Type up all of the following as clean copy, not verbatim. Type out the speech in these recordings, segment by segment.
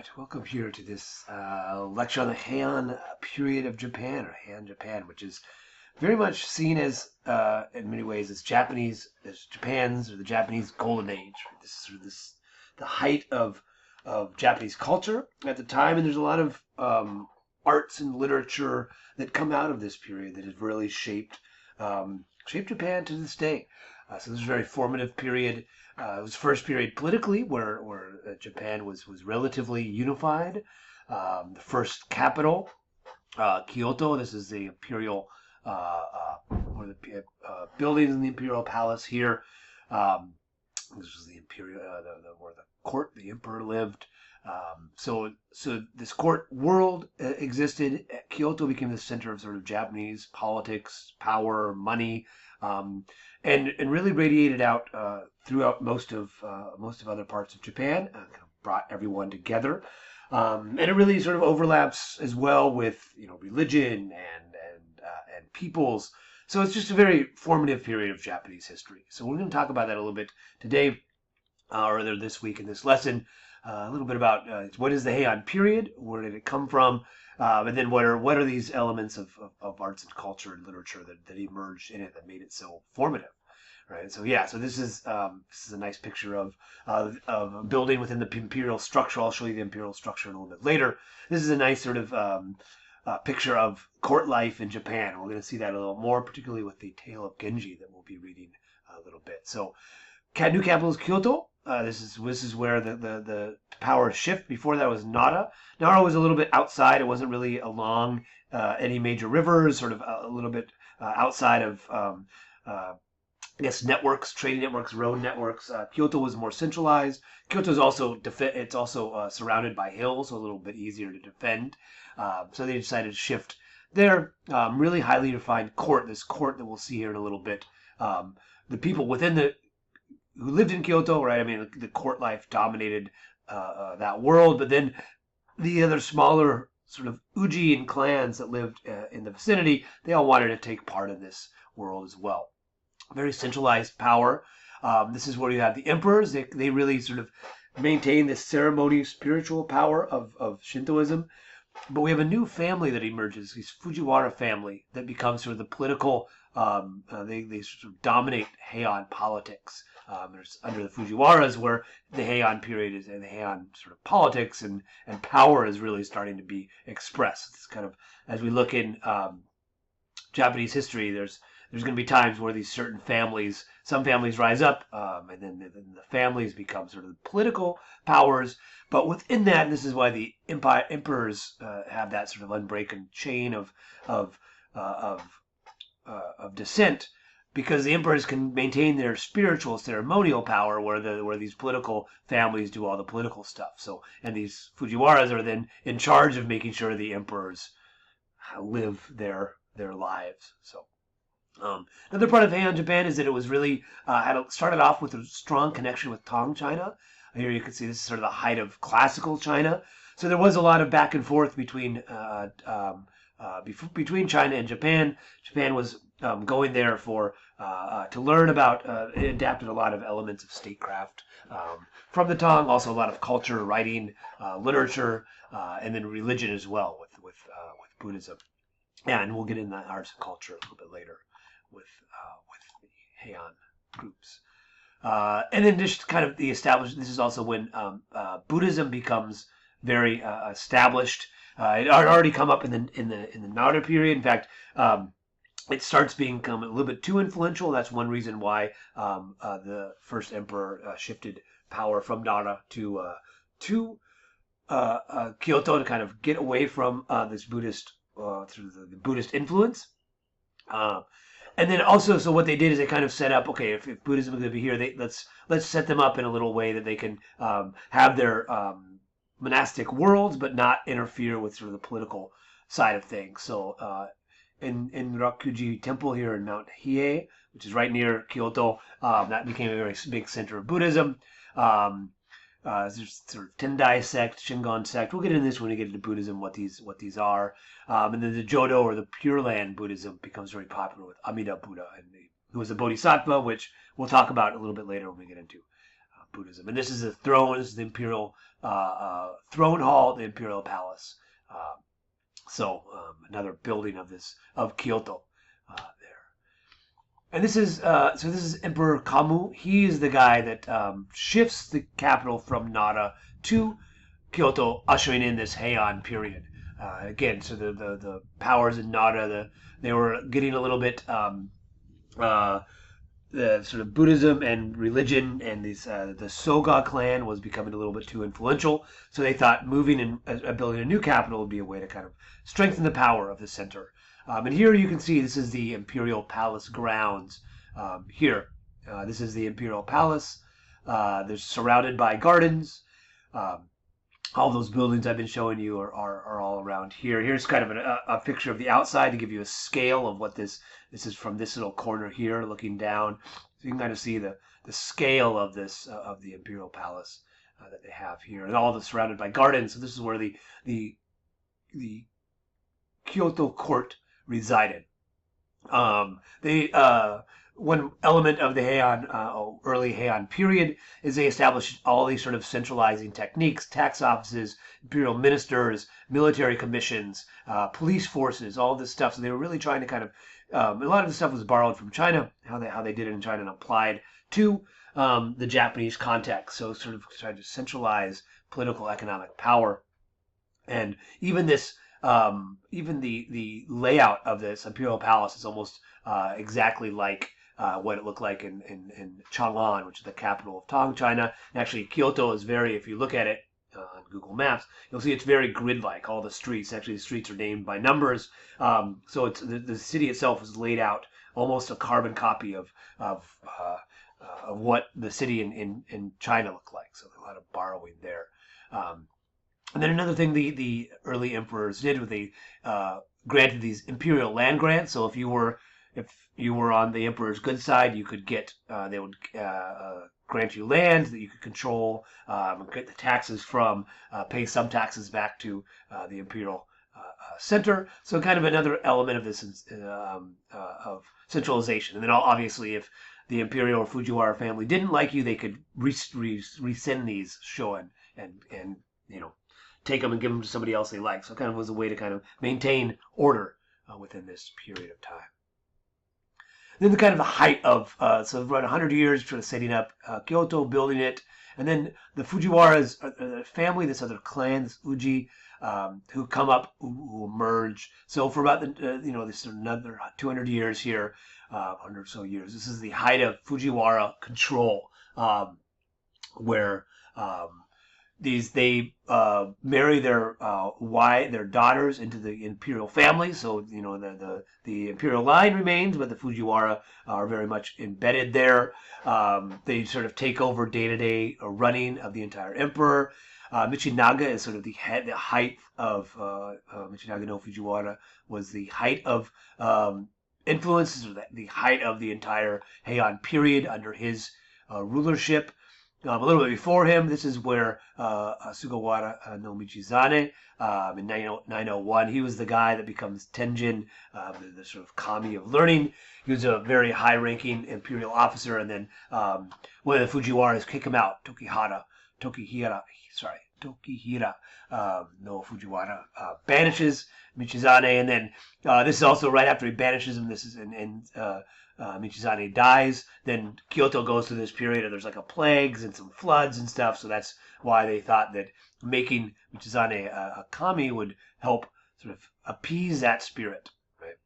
right, welcome here to this lecture on the Heian period of Japan, or Heian Japan, which is very much seen as, in many ways, as Japan's, or the Japanese golden age. Right? This is sort of the height of Japanese culture at the time, and there's a lot of arts and literature that come out of this period that has really shaped Japan to this day. So this is a very formative period. It was the first period politically where Japan was relatively unified. The first capital, Kyoto. This is the imperial, or the buildings in the imperial palace here. This was the imperial, where the court, the emperor lived. So this court world existed. Kyoto became the center of sort of Japanese politics, power, money, and really radiated out throughout most of other parts of Japan. Kind of brought everyone together, and it really sort of overlaps as well with religion and peoples. So it's just a very formative period of Japanese history. So we're going to talk about that a little bit today, or rather this week in this lesson. A little bit about what is the Heian period, where did it come from, and then what are these elements of arts and culture and literature that emerged in it that made it so formative, right? So yeah, so this is a nice picture of a building within the imperial structure. I'll show you the imperial structure a little bit later. This is a nice sort of picture of court life in Japan. We're going to see that a little more, particularly with the Tale of Genji that we'll be reading a little bit. So, new capital is Kyoto. This is where the power shift. Before that was Nara. Nara was a little bit outside. It wasn't really along any major rivers. Sort of a little bit outside of I guess networks, trading networks, road networks. Kyoto was more centralized. Kyoto is also it's also surrounded by hills, so a little bit easier to defend. So they decided to shift there. Really highly refined court. This court that we'll see here in a little bit. The people who lived in Kyoto, right? I mean, the court life dominated that world, but then the other smaller sort of uji and clans that lived in the vicinity, they all wanted to take part in this world as well. Very centralized power. This is where you have the emperors. They really sort of maintain this ceremony, spiritual power of Shintoism. But we have a new family that emerges, this Fujiwara family, that becomes sort of the political, they sort of dominate Heian politics. There's under the Fujiwaras where the Heian period is, and the Heian sort of politics and power is really starting to be expressed. It's kind of, as we look in Japanese history, there's going to be times where these certain families, some families rise up, and then the families become sort of the political powers. But within that, and this is why the emperors have that sort of unbroken chain of descent, because the emperors can maintain their spiritual ceremonial power, where these political families do all the political stuff. So, and these Fujiwaras are then in charge of making sure the emperors live their lives. So. Another part of Heian Japan is that it was really started off with a strong connection with Tang China. Here you can see this is sort of the height of classical China. So there was a lot of back and forth between China and Japan. Japan was going there to learn about. It adapted a lot of elements of statecraft from the Tang. Also a lot of culture, writing, literature, and then religion as well with Buddhism. Yeah, and we'll get into that arts and culture a little bit later with the Heian groups. And then just kind of the established. This is also when Buddhism becomes very established. It had already come up in the Nara period. In fact, it starts becoming a little bit too influential. That's one reason why the first emperor shifted power from Nara to Kyoto to kind of get away from this Buddhist through the Buddhist influence. And then also, so what they did is they kind of set up, okay, if Buddhism is going to be here, let's set them up in a little way that they can have their monastic worlds, but not interfere with sort of the political side of things. So in Rakuji Temple here in Mount Hiei, which is right near Kyoto, that became a very big center of Buddhism. There's sort of Tendai sect, Shingon sect. We'll get into this when we get into Buddhism, what these are. And then the Jodo, or the Pure Land Buddhism, becomes very popular with Amida Buddha, who was a bodhisattva, which we'll talk about a little bit later when we get into Buddhism. And this is the throne, this is the imperial throne hall, the imperial palace. Another building of Kyoto there. And this is this is Emperor Kamu. He is the guy that shifts the capital from Nara to Kyoto, ushering in this Heian period. Again, so the powers in Nara, they were getting a little bit uh, the sort of Buddhism and religion, and the Soga clan was becoming a little bit too influential. So they thought moving and building a new capital would be a way to kind of strengthen the power of the center. And here you can see this is the Imperial Palace grounds. Here, this is the Imperial Palace. They're surrounded by gardens. All those buildings I've been showing you are all around here. Here's kind of a picture of the outside to give you a scale of what this is from this little corner here, looking down. So you can kind of see the scale of this of the Imperial Palace that they have here, and all surrounded by gardens. So this is where the Kyoto court resided. One element of the Heian, early Heian period is they established all these sort of centralizing techniques, tax offices, imperial ministers, military commissions, police forces, all this stuff. So they were really trying to kind of, a lot of the stuff was borrowed from China, how they did it in China and applied to the Japanese context. So sort of tried to centralize political economic power. And even this, even the layout of this imperial palace is almost exactly like what it looked like in Chang'an, which is the capital of Tang China. And actually, Kyoto is very, if you look at it on Google Maps, you'll see it's very grid-like. All the streets, actually, the streets are named by numbers. So it's the city itself is laid out almost a carbon copy of what the city in China looked like. So a lot of borrowing there. And then another thing the early emperors did was they granted these imperial land grants. So if you were on the emperor's good side, you could get they would grant you land that you could control, get the taxes from, pay some taxes back to the imperial center. So kind of another element of this of centralization. And then obviously, if the imperial or Fujiwara family didn't like you, they could rescind these shoen and take them and give them to somebody else they like. So it kind of was a way to kind of maintain order within this period of time. Then the kind of the height of, so around 100 years, sort of setting up Kyoto, building it. And then the Fujiwara's family, this other clan, this Uji, who come up, who emerge. So for about, this another 200 years here, 100 or so years, this is the height of Fujiwara control, where they marry their daughters into the imperial family. So the imperial line remains, but the Fujiwara are very much embedded there. They sort of take over day-to-day running of the entire emperor. Michinaga is sort of the height of Michinaga no Fujiwara was the height of influence, the height of the entire Heian period under his rulership. A little bit before him, this is where Sugawara no Michizane, in 901, he was the guy that becomes Tenjin, the sort of kami of learning. He was a very high-ranking imperial officer, and then one of the Fujiwaras kick him out. Tokihira no Fujiwara banishes Michizane, and then this is also right after he banishes him. This is Michizane dies. Then Kyoto goes through this period, and there's like a plagues and some floods and stuff. So that's why they thought that making Michizane a kami would help sort of appease that spirit. Right?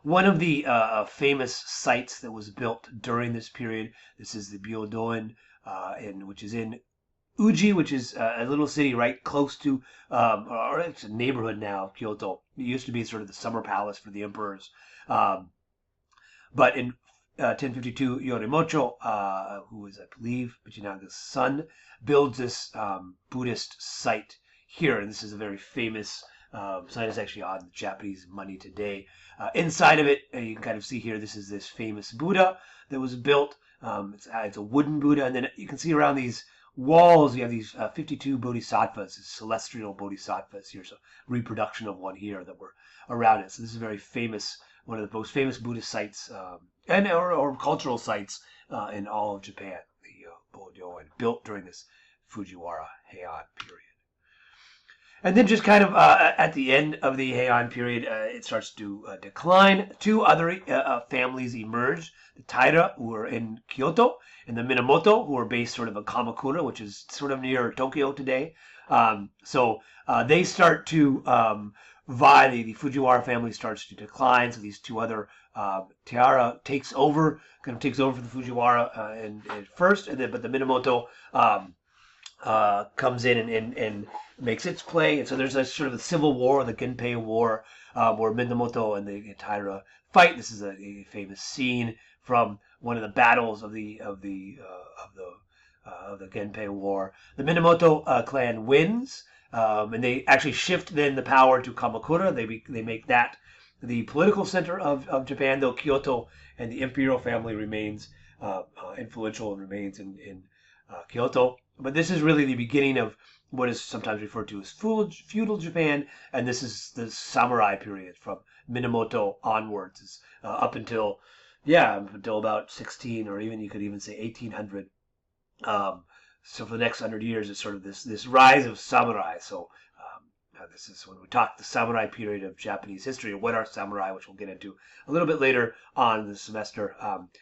One of the famous sites that was built during this period. This is the Byodoin, which is in Uji, which is a little city right close to, or it's a neighborhood now of Kyoto. It used to be sort of the summer palace for the emperors. But in 1052, Yorimocho, who is, I believe, Michinaga's son, builds this Buddhist site here. And this is a very famous site. It's actually on Japanese money today. Inside of it, you can kind of see here, this is this famous Buddha that was built. It's a wooden Buddha. And then you can see around these walls, you have these 52 bodhisattvas, celestial bodhisattvas. Here's a reproduction of one here that were around it. So this is very famous, one of the most famous Buddhist sites or cultural sites in all of Japan, the Byodoin, built during this Fujiwara Heian period. And then just kind of at the end of the Heian period, it starts to decline. Two other families emerged: the Taira, who were in Kyoto, and the Minamoto, who were based sort of in Kamakura, which is sort of near Tokyo today. So they start to the Fujiwara family starts to decline. So these two other Taira takes over for the Fujiwara and first, and then but the Minamoto comes in and makes its play. And so there's a sort of a civil war, the Genpei War, where Minamoto and the Taira fight. This is a famous scene from one of the battles of the Genpei War. The Minamoto clan wins, and they actually shift then the power to Kamakura. They make that the political center of Japan, though Kyoto and the imperial family remains influential and remains in Kyoto. But this is really the beginning of what is sometimes referred to as feudal Japan, and this is the samurai period from Minamoto onwards, up until about 16, or even you could even say 1800. So for the next 100 years, it's sort of this rise of samurai. So this is when we talk the samurai period of Japanese history, or what are samurai, which we'll get into a little bit later on the semester.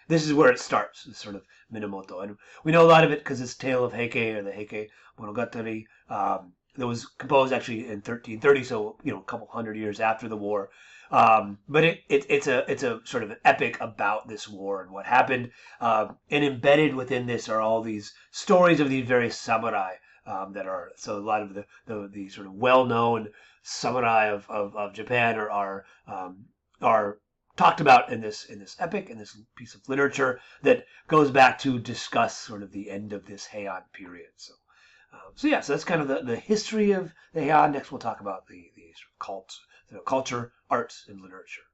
This is where it starts, this sort of Minamoto. And we know a lot of it because it's Tale of Heike, or the Heike Monogatari, that was composed actually in 1330, so a couple hundred years after the war. But it's a sort of an epic about this war and what happened. And embedded within this are all these stories of these various samurai. That are so a lot of the sort of well-known samurai of Japan are talked about in this epic, in this piece of literature that goes back to discuss sort of the end of this Heian period. So that's kind of the history of the Heian. Next we'll talk about the sort of culture, arts, and literature.